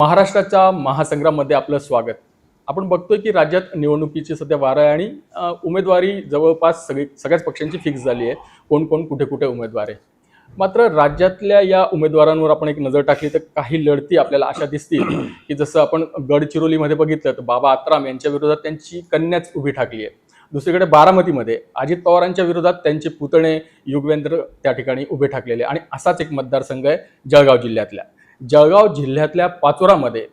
महाराष्ट्राच्या महासंग्राममध्ये आपलं स्वागत. आपण बघतोय की राज्यात निवडणुकीची सध्या वारं आहे आणि उमेदवारी जवळपास सगळ्याच पक्षांची फिक्स झाली आहे. कोण कोण कुठे कुठे उमेदवार आहे. मात्र राज्यातल्या या उमेदवारांवर आपण एक नजर टाकली तर काही लढती आपल्याला अशा दिसतील की जसं आपण गडचिरोलीमध्ये बघितलं तर बाबा आत्राम यांच्या विरोधात त्यांची कन्याच उभी ठाकली आहे. दुसरीकडे बारामतीमध्ये अजित पवारांच्या विरोधात त्यांचे पुतणे युगवेंद्र त्या ठिकाणी उभे ठाकलेले आणि असाच एक मतदारसंघ आहे जळगाव जिल्ह्यातल्या पाचोरामध्ये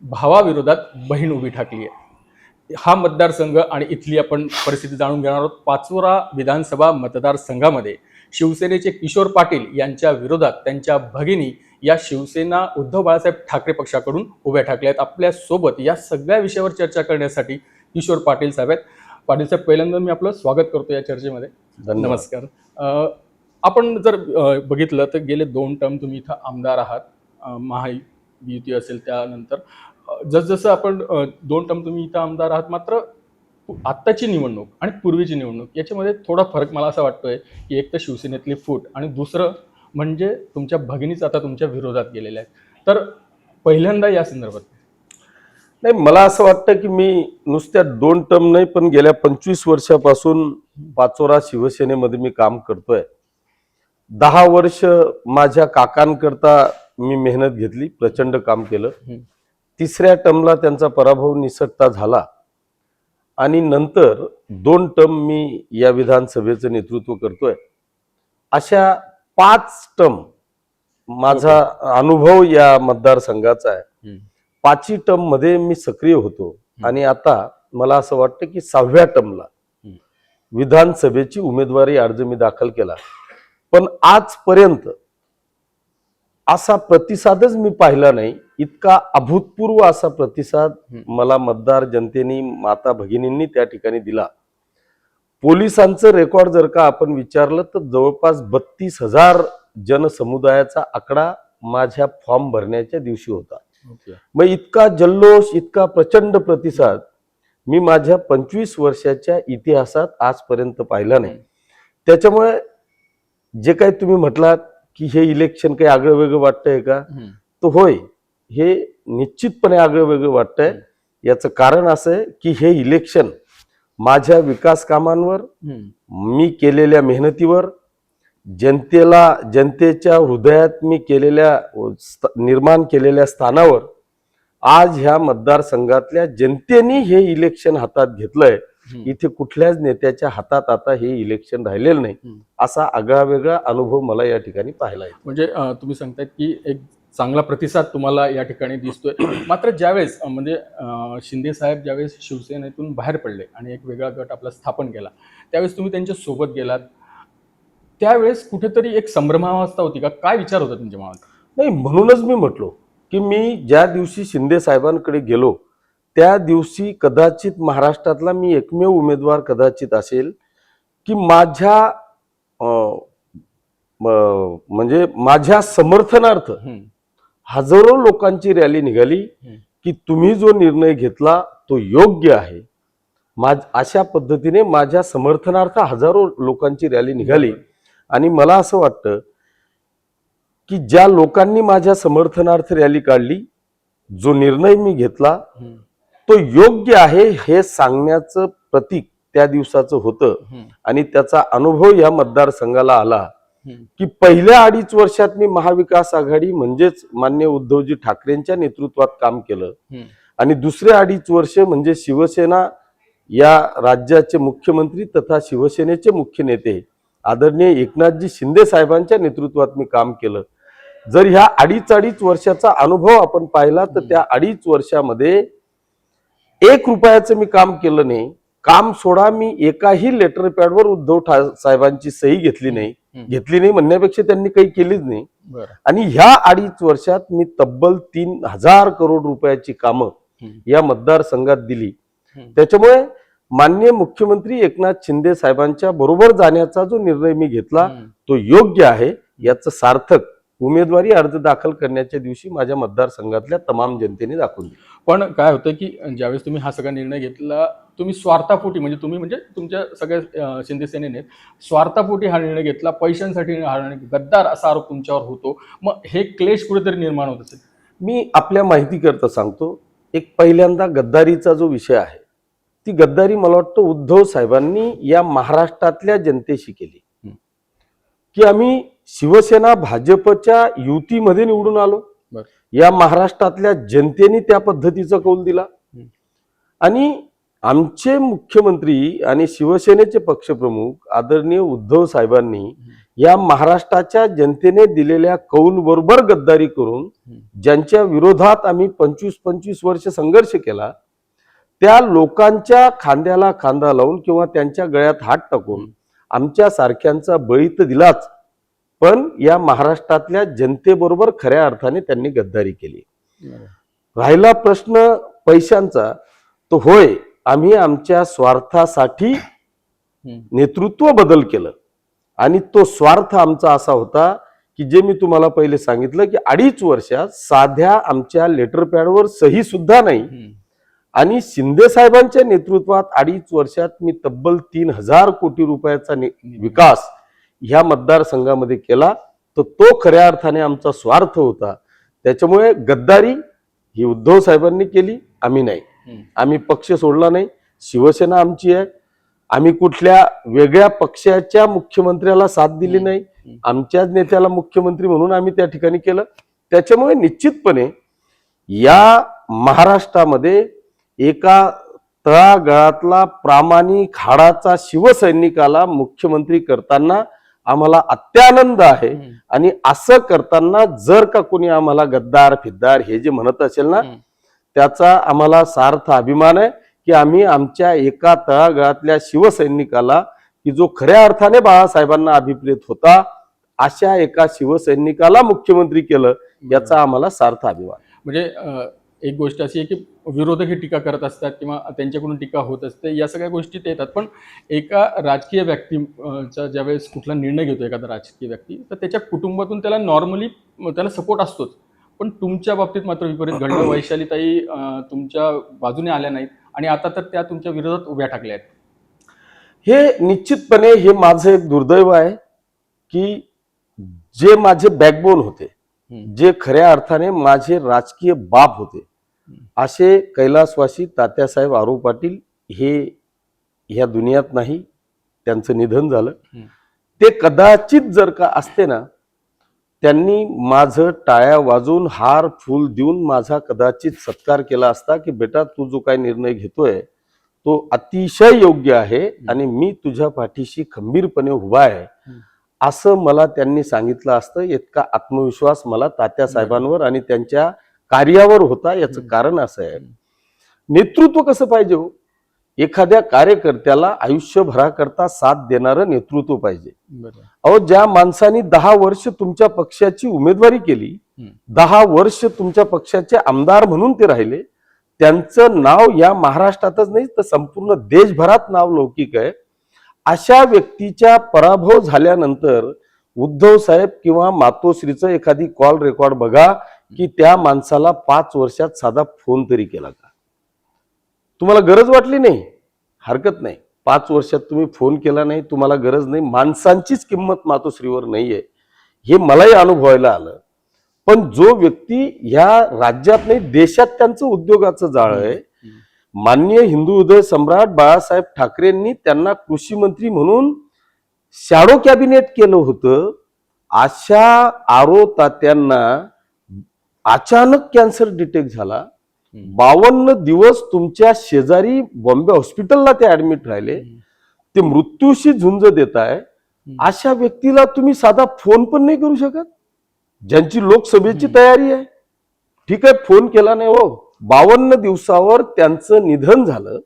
भावाविरोधात बहीण उभी ठाकली आहे. हा मतदारसंघ आणि इथली आपण परिस्थिती जाणून घेणार आहोत. पाचोरा विधानसभा मतदारसंघामध्ये शिवसेनेचे किशोर पाटील यांच्या विरोधात त्यांच्या भगिनी या शिवसेना उद्धव बाळासाहेब ठाकरे पक्षाकडून उभ्या ठाकल्या आहेत. आपल्या सोबत या सगळ्या विषयावर चर्चा करण्यासाठी किशोर पाटील साहेब आहेत. पाटील साहेब, पहिल्यांदा मी आपलं स्वागत करतो या चर्चेमध्ये. नमस्कार. आपण जर बघितलं तर गेले 2 टर्म तुम्ही इथं आमदार आहात. महायुती असेल त्यानंतर जसजसं आपण 2 टर्म तुम्ही इथं आमदार आहात. मात्र आत्ताची निवडणूक आणि पूर्वीची निवडणूक याच्यामध्ये थोडा फरक मला असा वाटतोय की एक तर शिवसेनेतली फूट आणि दुसरं म्हणजे तुमच्या भगिनीच आता तुमच्या विरोधात गेलेल्या आहेत. तर पहिल्यांदा या संदर्भात नाही, मला असं वाटतं की मी नुसत्या 2 टर्म नाही पण गेल्या 25 वर्षापासून पाचोरा शिवसेनेमध्ये मी काम करतोय. 10 वर्ष माझ्या काकांकरता मी मेहनत घेतली, प्रचंड काम केलं. 3ऱ्या टर्मला त्यांचा पराभव निसटता झाला आणि नंतर 2 टर्म मी या विधानसभेचं नेतृत्व करतोय. अशा 5 टर्म माझा अनुभव या मतदारसंघाचा आहे. 5ही टर्म मध्ये मी सक्रिय होतो आणि आता मला असं वाटतं की 6व्या टर्मला विधानसभेची उमेदवारी अर्ज मी दाखल केला. पण आजपर्यंत असा प्रतिसादच मी पाहिला नाही. इतका अभूतपूर्व असा प्रतिसाद मला मतदार जनतेने, माता भगिनींनी त्या ठिकाणी दिला. पोलिसांचं रेकॉर्ड जर का आपण विचारलं तर जवळपास 32,000 जनसमुदायाचा आकडा माझ्या फॉर्म भरण्याच्या दिवशी होता. मग इतका जल्लोष, इतका प्रचंड प्रतिसाद मी माझ्या 25 वर्षाच्या इतिहासात आजपर्यंत पाहिला नाही. त्याच्यामुळे जे काही तुम्ही म्हटलात की हे इलेक्शन काही आगळं वेगळं वाटतंय का, तर होय, हे निश्चितपणे आगळं वेगळं वाटतंय. याचं कारण असं आहे की हे इलेक्शन माझ्या विकास कामांवर, मी केलेल्या मेहनतीवर, जनतेच्या हृदयात मी केलेल्या निर्माण केलेल्या स्थानावर आज ह्या मतदारसंघातल्या जनतेने हे इलेक्शन हातात घेतलंय. इथे कुठल्याच नेत्याच्या हातात आता हे इलेक्शन राहिलेलं नाही. असा आगळा वेगळा अनुभव मला या ठिकाणी पाहायला येतो. म्हणजे तुम्ही सांगतायत की एक चांगला प्रतिसाद तुम्हाला या ठिकाणी दिसतोय. मात्र ज्यावेळेस म्हणजे शिंदे साहेब ज्यावेळेस शिवसेनेतून बाहेर पडले आणि एक वेगळा गट आपला स्थापन केला, त्यावेळेस तुम्ही त्यांच्या सोबत गेलात. त्यावेळेस कुठेतरी एक संभ्रमावस्था होती का? काय विचार होता तुमच्या मनात? नाही, म्हणूनच मी म्हटलो की मी ज्या दिवशी शिंदे साहेबांकडे गेलो त्या दिवशी कदाचित महाराष्ट्रातला मी एकमेव उमेदवार कदाचित असेल की माझ्या म्हणजे माझ्या समर्थनार्थ हजारो लोकांची रॅली निघाली की तुम्ही जो निर्णय घेतला तो योग्य आहे. अशा पद्धतीने माझ्या समर्थनार्थ हजारो लोकांची रॅली निघाली आणि मला असं वाटतं की ज्या लोकांनी माझ्या समर्थनार्थ रॅली काढली, जो निर्णय मी घेतला तो योग्य आहे हे सांगण्याचं प्रतीक त्या दिवसाचं होतं. आणि त्याचा अनुभव या मतदारसंघाला आला की पहिल्या 2.5 वर्षात मी महाविकास आघाडी म्हणजेच माननीय उद्धवजी ठाकरेंच्या नेतृत्वात काम केलं आणि दुसरे 2.5 वर्ष म्हणजे शिवसेना या राज्याचे मुख्यमंत्री तथा शिवसेनेचे मुख्य नेते आदरणीय एकनाथजी शिंदे साहेबांच्या नेतृत्वात मी काम केलं. जर ह्या 2.5 वर्षाचा अनुभव आपण पाहिला तर त्या 2.5 वर्षामध्ये 1 रुपयाचं मी काम केलं नाही. काम सोडा, मी एकाही लेटर पॅडवर उद्धव साहेबांची सही घेतली नाही म्हणण्यापेक्षा त्यांनी काही केलीच नाही. आणि ह्या 2.5 वर्षात मी तब्बल 3,000 करोड रुपयाची कामं या मतदारसंघात दिली. त्याच्यामुळे माननीय मुख्यमंत्री एकनाथ शिंदे साहेबांच्या बरोबर जाण्याचा जो निर्णय मी घेतला तो योग्य आहे याचं सार्थक उमेदवारी अर्ज दाखल करण्याच्या दिवशी माझ्या मतदारसंघातल्या तमाम जनतेने दाखवून दिली. पण काय होतं की ज्यावेळेस तुम्ही हा सगळा निर्णय घेतला, तुम्ही स्वार्थापोटी म्हणजे तुमच्या सगळ्या शिंदे सेनेने स्वार्थापोटी हा निर्णय घेतला, पैशांसाठी हा निर्णय, गद्दार असा आरोप तुमच्यावर होतो. मग हे क्लेश कुठेतरी निर्माण होत असेल. मी आपल्या माहितीकरता सांगतो. एक पहिल्यांदा गद्दारीचा जो विषय आहे, ती गद्दारी मला वाटतं उद्धव साहेबांनी या महाराष्ट्रातल्या जनतेशी केली. की आम्ही शिवसेना भाजपच्या युतीमध्ये निवडून आलो, बरं. या महाराष्ट्रातल्या जनतेने त्या पद्धतीचा कौल दिला. आणि आमचे मुख्यमंत्री आणि शिवसेनेचे पक्षप्रमुख आदरणीय उद्धव साहेबांनी या महाराष्ट्राच्या जनतेने दिलेल्या कौल बरोबर गद्दारी करून ज्यांच्या विरोधात आम्ही 25-25 वर्ष संघर्ष केला, त्या लोकांच्या खांद्याला खांदा लावून किंवा त्यांच्या गळ्यात हात टाकून आमच्या सारख्यांचा बळी तर दिलाच, पण या महाराष्ट्रातल्या जनतेबरोबर खऱ्या अर्थाने त्यांनी गद्दारी केली. राहिला प्रश्न पैशांचा, तो होय, आम्ही आमच्या स्वार्थासाठी नेतृत्व बदल केलं. आणि तो स्वार्थ आमचा असा होता की जे मी तुम्हाला पहिले सांगितलं की 2.5 वर्षात साध्या आमच्या लेटर पॅडवर सही सुद्धा नाही. आणि शिंदे साहेबांच्या नेतृत्वात 2.5 वर्षात मी तब्बल 3,000 कोटी रुपयाचा विकास ह्या मतदारसंघामध्ये केला. तर तो खऱ्या अर्थाने आमचा स्वार्थ होता. त्याच्यामुळे गद्दारी ही उद्धव साहेबांनी केली, आम्ही नाही. आम्ही पक्ष सोडला नाही, शिवसेना आमची आहे. आम्ही कुठल्या वेगळ्या पक्षाच्या मुख्यमंत्र्याला साथ दिली नाही, आमच्याच नेत्याला मुख्यमंत्री म्हणून आम्ही त्या ठिकाणी केलं. त्याच्यामुळे निश्चितपणे या महाराष्ट्रामध्ये एका तळागाळातला प्रामाणिक हाडाचा शिवसैनिकाला मुख्यमंत्री करताना आम्हाला अत्यानंद आहे. आणि असं करताना जर का कोणी आम्हाला गद्दार फिद्दार हे जे म्हणत असेल ना, त्याचा आम्हाला सार्थ अभिमान आहे की आम्ही आमच्या एका तळागाळातल्या शिवसैनिकाला, की जो खऱ्या अर्थाने बाळासाहेबांना अभिप्रेत होता, अशा एका शिवसैनिकाला मुख्यमंत्री केलं, याचा आम्हाला सार्थ अभिमान. म्हणजे एक गोष्ट अशी आहे की विरोधक ही टीका करत असतात किंवा त्यांच्याकडून टीका होत असते, या सगळ्या गोष्टी ते येतात. पण एका राजकीय व्यक्तीचा ज्यावेळेस कुठला निर्णय घेतो एखादा राजकीय व्यक्ती, तर त्याच्या कुटुंबातून त्याला नॉर्मली त्याला सपोर्ट असतोच. पण तुमच्या बाबतीत मात्र विपरीत घडलं. वैशालीताई तुमच्या बाजूने आल्या नाहीत आणि आता तर त्या तुमच्या विरोधात उभ्या ठाकल्या आहेत. हे निश्चितपणे हे माझं एक दुर्दैव आहे की जे माझे बॅकबोन होते, जे खऱ्या अर्थाने माझे राजकीय बाप होते, असे कैलासवासी तात्यासाहेब आरो पाटील हे ह्या दुनियात नाही, त्यांचं निधन झालं. ते कदाचित जर का असते ना, त्यांनी माझं टाळ्या वाजवून हार फूल देऊन माझा कदाचित सत्कार केला असता की बेटा, तू जो काही निर्णय घेतोय तो अतिशय योग्य आहे आणि मी तुझ्या पाठीशी खंबीरपणे उभा आहे, असं मला त्यांनी सांगितलं असतं. इतका आत्मविश्वास मला तात्यासाहेबांवर आणि त्यांच्या कार्यावर होता. याचं कारण असं आहे, नेतृत्व कसं पाहिजे हो, एखाद्या कार्यकर्त्याला आयुष्यभराकरता साथ देणारं नेतृत्व पाहिजे. अहो, ज्या माणसाने 10 वर्ष तुमच्या पक्षाची उमेदवारी केली, 10 वर्ष तुमच्या पक्षाचे आमदार म्हणून ते राहिले, त्यांचं नाव या महाराष्ट्रातच नाही तर संपूर्ण देशभरात नाव लौकिक आहे. अशा व्यक्तीच्या पराभव झाल्यानंतर उद्धव साहेब किंवा मातोश्रीचं एखादी कॉल रेकॉर्ड बघा की त्या माणसाला 5 वर्षात साधा फोन तरी केला का? तुम्हाला गरज वाटली नाही, हरकत नाही. 5 वर्षात तुम्ही फोन केला नाही, तुम्हाला गरज नाही. माणसांचीच किंमत मातोश्रीवर नाहीये, हे मलाही अनुभवायला आलं. पण जो व्यक्ती ह्या राज्यात नाही देशात त्यांचं उद्योगाचं जाळ आहे, माननीय हिंदू हृदय सम्राट बाळासाहेब ठाकरेंनी त्यांना कृषी मंत्री म्हणून शॅडो कॅबिनेट केलं होतं. अशा आरो तात्यांना अचानक कॅन्सर डिटेक्ट झाला. 52 दिवस तुमच्या शेजारी बॉम्बे हॉस्पिटलला ते ऍडमिट राहिले, ते मृत्यूशी झुंज देत आहे. अशा व्यक्तीला तुम्ही साधा फोन पण नाही करू शकत, ज्यांची लोकसभेची तयारी आहे. ठीक आहे, फोन केला नाही हो. 52 दिवसावर त्यांचं निधन झालं.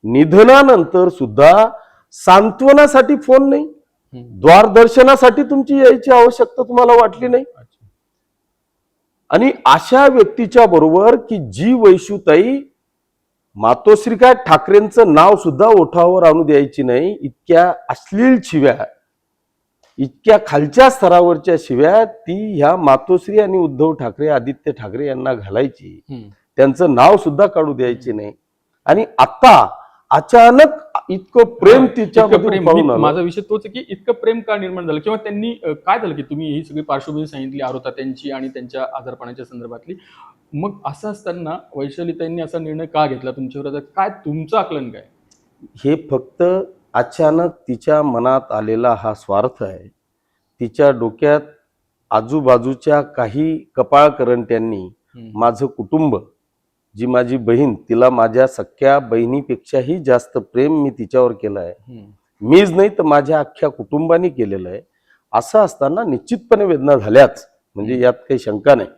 निधनानंतर सुद्धा सांत्वनासाठी फोन नाही, द्वारदर्शनासाठी तुमची यायची आवश्यकता तुम्हाला वाटली नाही. आणि अशा व्यक्तीच्या बरोबर की जी वैशुताई मातोश्री काय ठाकरेंचं नाव सुद्धा ओठावर आणू द्यायची नाही, इतक्या अश्लील शिव्या, इतक्या खालच्या स्तरावरच्या शिव्या ती ह्या मातोश्री आणि उद्धव ठाकरे, आदित्य ठाकरे यांना घालायची, त्यांचं नाव सुद्धा काढू द्यायची नाही. आणि आता अचानक इतकं प्रेम तिच्यामध्ये पाहून आलं. माझा विषय तोच आहे की इतकं प्रेम का निर्माण झालं किंवा त्यांनी काय झालं की तुम्ही ही सगळी पार्श्वभूमी सांगितली आरोता त्यांची आणि त्यांच्या आजारपणाच्या संदर्भातली, मग असं असताना वैशालीताईंनी असा निर्णय का घेतला तुमच्या विरोधात? काय तुमचं आकलन काय? हे फक्त अचानक तिच्या मनात आलेला हा स्वार्थ आहे. तिच्या डोक्यात आजूबाजूच्या काही कपाळकरंट्यांनी हम्म, माझं कुटुंब, जी माझी बहीण, तिला माझ्या सख्या बहिणीपेक्षाही जास्त प्रेम मी तिच्यावर केलं आहे. हम्म, मीच नाही तर माझ्या अख्ख्या कुटुंबाने केलेलं आहे. असं असताना निश्चितपणे वेदना झाल्याच, म्हणजे यात काही शंका नाही.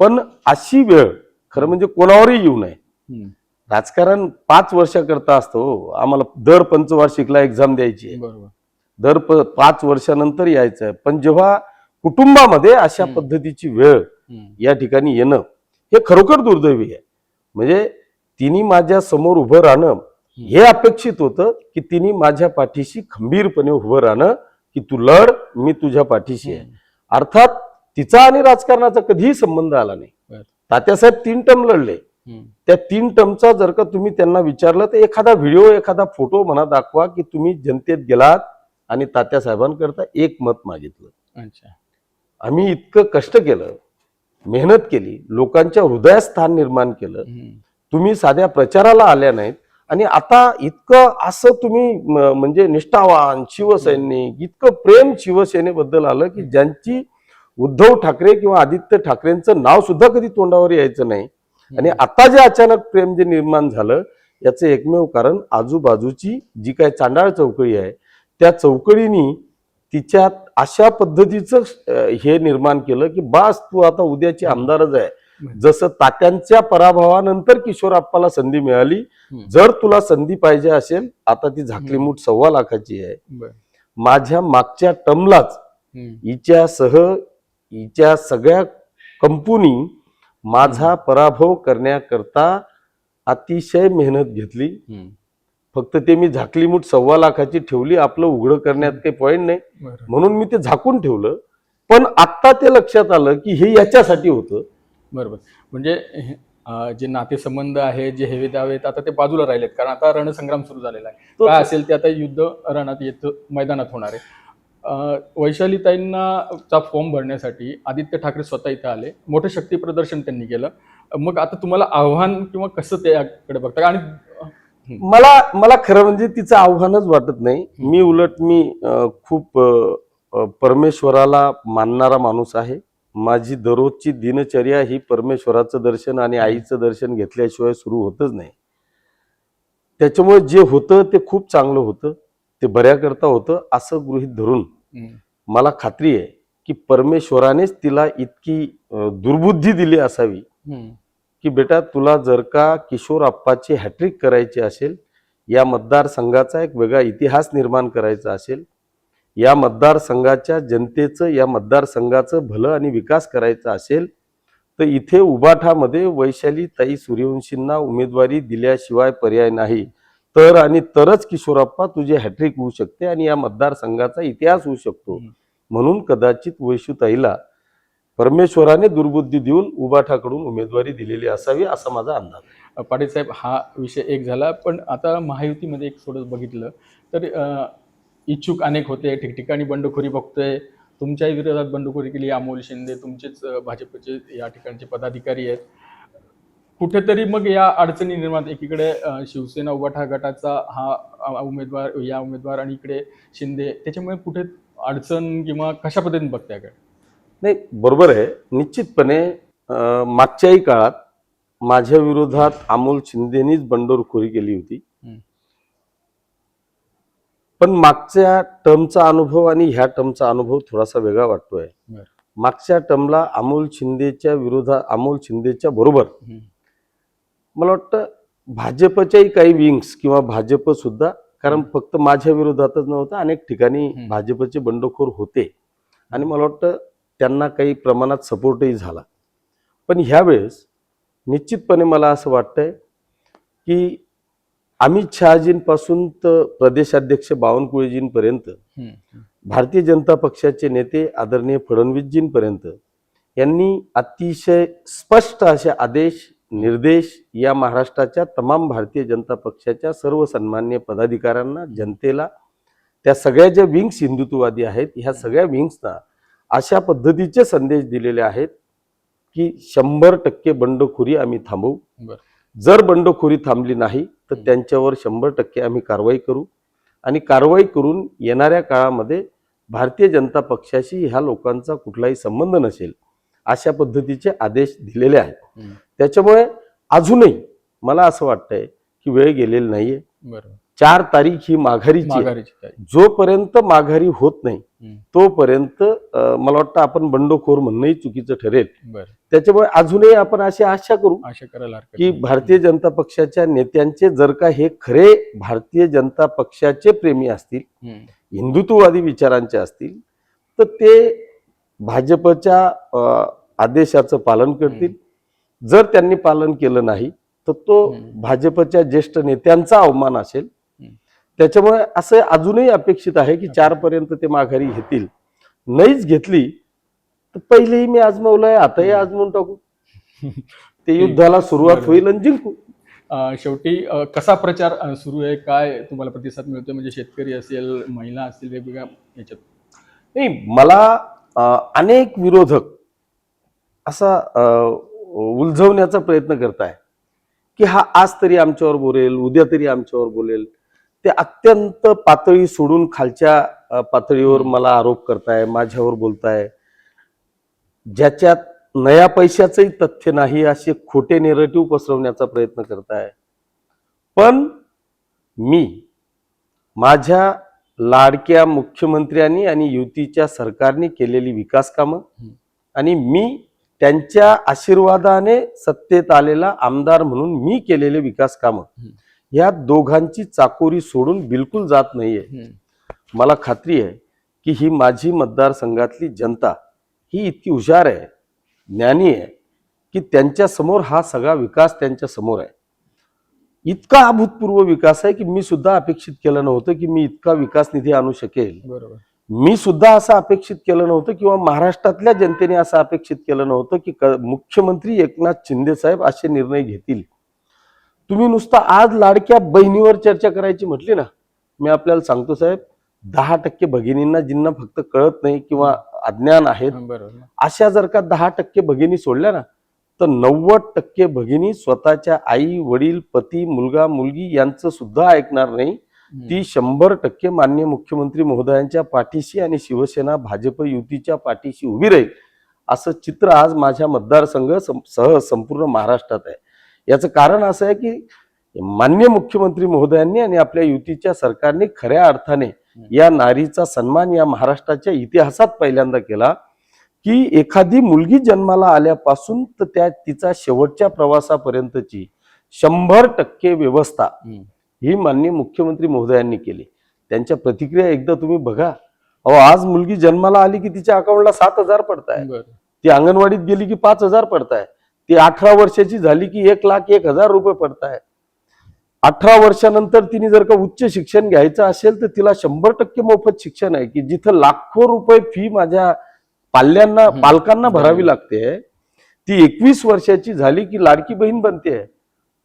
पण अशी वेळ खरं म्हणजे कोणावरही येऊ नये. हम्म, राजकारण 5 वर्षाकरता असतं हो. आम्हाला दर पंचवार्षिकला एक्झाम द्यायची आहे, बरोबर. दर 5 वर्षानंतर यायचं आहे. पण जेव्हा कुटुंबामध्ये अशा हम्म. पद्धतीची वेळ हम्म, या ठिकाणी येणं हे खरोखर दुर्दैवी आहे. म्हणजे तिने माझ्या समोर उभं राहणं हे अपेक्षित होतं की तिने माझ्या पाठीशी खंबीरपणे उभं राहणं, की तू लढ, मी तुझ्या पाठीशी आहे. अर्थात तिचा आणि राजकारणाचा कधीही संबंध आला नाही. बरं. तात्यासाहेब 3 टर्म लढले. हम्म, त्या 3 टर्मचा जर का तुम्ही त्यांना विचारलं तर एखादा व्हिडिओ, एखादा फोटो म्हणा दाखवा की तुम्ही जनतेत गेलात आणि तात्यासाहेबांकरता एक मत मागितलं. अच्छा. आम्ही इतकं कष्ट केलं, मेहनत केली, लोकांच्या हृदयात स्थान निर्माण केलं. हम्म, तुम्ही साध्या प्रचाराला आल्या नाहीत आणि आता इतकं असं तुम्ही म्हणजे निष्ठावान शिवसैनिक, इतकं प्रेम शिवसेनेबद्दल आलं की ज्यांची उद्धव ठाकरे किंवा आदित्य ठाकरेंचं नाव सुद्धा कधी तोंडावर यायचं नाही. आणि आता जे अचानक प्रेम जे निर्माण झालं याचं एकमेव कारण आजूबाजूची जी काय चांडाळ चौकडी आहे त्या चौकडीनी तिच्यात अशा पद्धतीचं हे निर्माण केलं की बास तू आता उद्याची आमदारच आहे. जसं तात्यांच्या पराभवानंतर किशोरप्पाला संधी मिळाली, जर तुला संधी पाहिजे असेल आता ती झाकली मूठ 1.25 लाखाची आहे. बरं. माझ्या मागच्या टर्मलाच हम्म, हिच्यासह हिच्या सगळ्या कंपनी माझा पराभव करण्याकरता अतिशय मेहनत घेतली. हम्म, फक्त ते मी झाकली मूठ 1.25 लाखाची ठेवली, आपलं उघडं करण्यात काही पॉईंट नाही बरं. म्हणून मी ते झाकून ठेवलं. पण आत्ता ते लक्षात आलं की हे याच्यासाठी होतं. बरोबर. म्हणजे जे नातेसंबंध आहे, जे हेवे दावे आहेत, आता ते बाजूला राहिलेत, कारण आता रणसंग्राम सुरू झालेला आहे. तो- काय असेल ते आता युद्ध रणात येतं, मैदानात होणार आहे. वैशालीताईंना चा फॉर्म भरण्यासाठी आदित्य ठाकरे स्वतः इथं आले, मोठं शक्ती प्रदर्शन त्यांनी केलं. मग आता तुम्हाला आव्हान किंवा कसं त्याकडे बघता? आणि मला खरं म्हणजे तिचं आव्हानच वाटत नाही. मी उलट खूप परमेश्वराला मानणारा माणूस आहे. माझी दररोजची दिनचर्या ही परमेश्वराचं दर्शन आणि आईचं दर्शन घेतल्याशिवाय सुरू होतच नाही. त्याच्यामुळे जे होतं ते खूप चांगलं होतं, ते बऱ्याकरता होतं असं गृहीत धरून मला खात्री आहे की परमेश्वरानेच तिला इतकी दुर्बुद्धी दिली असावी की बेटा तुला जर का किशोरप्पाची हॅट्रिक करायची असेल, या मतदारसंघाचा एक वेगळा इतिहास निर्माण करायचा असेल, या मतदारसंघाच्या जनतेचं, या मतदारसंघाचं भलं आणि विकास करायचा असेल तर इथे उबाठामध्ये वैशालीताई सूर्यवंशींना उमेदवारी दिल्याशिवाय पर्याय नाही. तर आणि तरच किशोरप्पा तुझी हॅट्रिक होऊ शकते आणि या मतदारसंघाचा इतिहास होऊ शकतो. म्हणून कदाचित वैशूताईला परमेश्वराने दुर्बुद्धी देऊन उबाठाकडून उमेदवारी दिलेली असावी असा माझा अंदाज. पाटील साहेब, हा विषय एक झाला, पण आता महायुतीमध्ये एक थोडं बघितलं तर इच्छुक अनेक होते, ठिकठिकाणी बंडखोरी बघतोय. तुमच्याही विरोधात बंडखोरी केली अमोल शिंदे, तुमचेच भाजपचे या ठिकाणचे पदाधिकारी आहेत. कुठेतरी मग या अडचणी निर्माण, एकीकडे शिवसेना उबाठा गटाचा हा उमेदवार, या उमेदवार, आणि इकडे शिंदे, त्याच्यामुळे कुठे अडचण किंवा कशा पद्धतीने बघताय काय? नाही, बरोबर आहे. निश्चितपणे मागच्याही काळात माझ्या विरोधात अमोल शिंदेनीच बंडखोरी केली होती. पण मागच्या टर्मचा अनुभव आणि ह्या टर्मचा अनुभव थोडासा वेगळा वाटतोय. मागच्या टर्मला अमोल शिंदेच्या बरोबर मला वाटतं भाजपच्याही काही विंग्स किंवा भाजप सुद्धा, कारण फक्त माझ्या विरोधातच नव्हतं, अनेक ठिकाणी भाजपचे बंडखोर होते आणि मला वाटतं त्यांना काही प्रमाणात सपोर्टही झाला. पण ह्यावेळेस निश्चितपणे मला असं वाटतंय की अमित शहाजींपासून तर प्रदेशाध्यक्ष बावनकुळेजींपर्यंत, भारतीय जनता पक्षाचे नेते आदरणीय फडणवीसजींपर्यंत यांनी अतिशय स्पष्ट असे आदेश, निर्देश या महाराष्ट्राच्या तमाम भारतीय जनता पक्षाच्या सर्व सन्मान्य पदाधिकाऱ्यांना, जनतेला, त्या सगळ्या ज्या विंग्स हिंदुत्ववादी आहेत ह्या सगळ्या विंग्सना अशा पद्धतीचे संदेश दिलेले आहेत की 100% बंडखोरी आम्ही थांबवू. बरं. जर बंडखोरी थांबली नाही तर त्यांच्यावर 100% आम्ही कारवाई करू आणि कारवाई करून येणाऱ्या काळामध्ये भारतीय जनता पक्षाशी ह्या लोकांचा कुठलाही संबंध नसेल अशा पद्धतीचे आदेश दिलेले आहेत. त्याच्यामुळे अजूनही मला असं वाटतंय की वेळ गेलेली नाहीये. बरोबर. 4 तारीख ही माघारीची आहे. माघारीची तारीख. जोपर्यंत माघारी होत नाही तोपर्यंत मला वाटतं आपण बंडखोर म्हणणंही चुकीचं ठरेल. बरं. त्याच्यामुळे अजूनही आपण अशी आशा करू आशा करायला हरकत की नाही. भारतीय जनता पक्षाच्या नेत्यांचे जर का हे खरे भारतीय जनता पक्षाचे प्रेमी असतील, हिंदुत्ववादी विचारांचे असतील, तर ते भाजपच्या आदेशाचं पालन करतील. जर त्यांनी पालन केलं नाही तर तो भाजपच्या ज्येष्ठ नेत्यांचा अवमान असेल. त्याच्यामुळे असं अजूनही अपेक्षित आहे की 4 पर्यंत ते माघारी घेतील. नाहीच घेतली तर पहिलेही मी आजमावलंय, आताही आजमावून टाकू. ते युद्धाला सुरुवात होईल आणि जिंकू. शेवटी कसा प्रचार सुरू आहे, काय तुम्हाला प्रतिसाद मिळतोय, म्हणजे शेतकरी असेल, महिला असतील, वेगवेगळ्या याच्यात? नाही, मला अनेक विरोधक असा उलझवण्याचा प्रयत्न करताय की हा आज तरी आमच्यावर बोलेल, उद्या तरी आमच्यावर बोलेल. ते अत्यंत पातळी सोडून खालच्या पातळीवर मला आरोप करताय, माझ्यावर बोलताय. ज्याच्यात नया पैशाचंही तथ्य नाही असे खोटे नेरेटिव्ह पसरवण्याचा प्रयत्न करताय. पण मी माझ्या लाडक्या मुख्यमंत्र्यांनी आणि युतीच्या सरकारने केलेली विकास कामं आणि मी त्यांच्या आशीर्वादाने सत्तेत आलेला आमदार म्हणून मी केलेले विकास कामं, या दोघांची चाकोरी सोडून बिलकुल जात नाहीये. मला खात्री आहे की ही माझी मतदारसंघातली जनता ही इतकी हुशार आहे, ज्ञानी आहे की त्यांच्या समोर हा सगळा विकास त्यांच्या समोर आहे. इतका अभूतपूर्व विकास आहे की मी सुद्धा अपेक्षित केलं नव्हतं की मी इतका विकास निधी आणू शकेल. बरोबर. मी सुद्धा असं अपेक्षित केलं नव्हतं किंवा महाराष्ट्रातल्या जनतेने असं अपेक्षित केलं नव्हतं की मुख्यमंत्री एकनाथ शिंदे साहेब असे निर्णय घेतील. तुम्ही नुसता आज लाडक्या बहिणीवर चर्चा करायची म्हटली ना, मी आपल्याला सांगतो साहेब, 10% भगिनींना जिंना फक्त कळत नाही किंवा अज्ञान आहेत, अशा जर का 10% भगिनी सोडल्या ना तर 90% भगिनी स्वतःच्या आई वडील पती मुलगा मुलगी यांचं सुद्धा ऐकणार नाही. ती 100% माननीय मुख्यमंत्री महोदयांच्या पाठीशी आणि शिवसेना भाजप युतीच्या पाठीशी उभी राहील असं चित्र आज माझ्या मतदारसंघ सह संपूर्ण महाराष्ट्रात आहे. याचं कारण असं आहे की माननीय मुख्यमंत्री महोदयांनी आणि आपल्या युतीच्या सरकारने खऱ्या अर्थाने या नारीचा सन्मान या महाराष्ट्राच्या इतिहासात पहिल्यांदा केला की एखादी मुलगी जन्माला आल्यापासून तर तिचा शेवटच्या प्रवासापर्यंतची 100% व्यवस्था ही माननीय मुख्यमंत्री महोदयांनी केली. त्यांच्या प्रतिक्रिया एकदा तुम्ही बघा. अहो, आज मुलगी जन्माला आली की तिच्या अकाउंटला 7,000 पडताय. ती अंगणवाडीत गेली की 5,000 पडताय. ती 18 वर्षाची झाली की 1,01,000 रुपये पडताय. 18 वर्षानंतर तिने जर का उच्च शिक्षण घ्यायचं असेल तर तिला 100% मोफत शिक्षण आहे की जिथं लाखो रुपये फी माझ्या पालकांना भरावी लागते. ती 21 वर्षाची झाली की लाडकी बहीण बनते.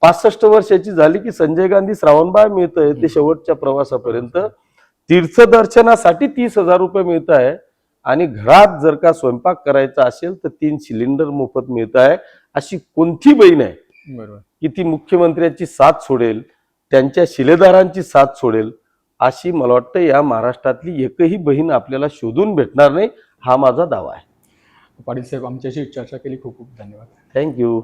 65 वर्षाची झाली की संजय गांधी श्रावणबाळ मिळतंय ते शेवटच्या प्रवासापर्यंत. तीर्थदर्शनासाठी 30,000 रुपये मिळत आहे आणि घरात जर का स्वयंपाक करायचा असेल तर 3 सिलेंडर मोफत मिळत आहे. अशी कोणती बहीण आहे की ती मुख्यमंत्र्यांची साथ सोडेल, त्यांच्या शिलेदारांची साथ सोडेल? अशी मला वाटतं या महाराष्ट्रातली एकही बहीण आपल्याला शोधून भेटणार नाही, हा माझा दावा आहे. पाटील साहेब, आमच्याशी चर्चा केली, खूप खूप धन्यवाद. थँक्यू.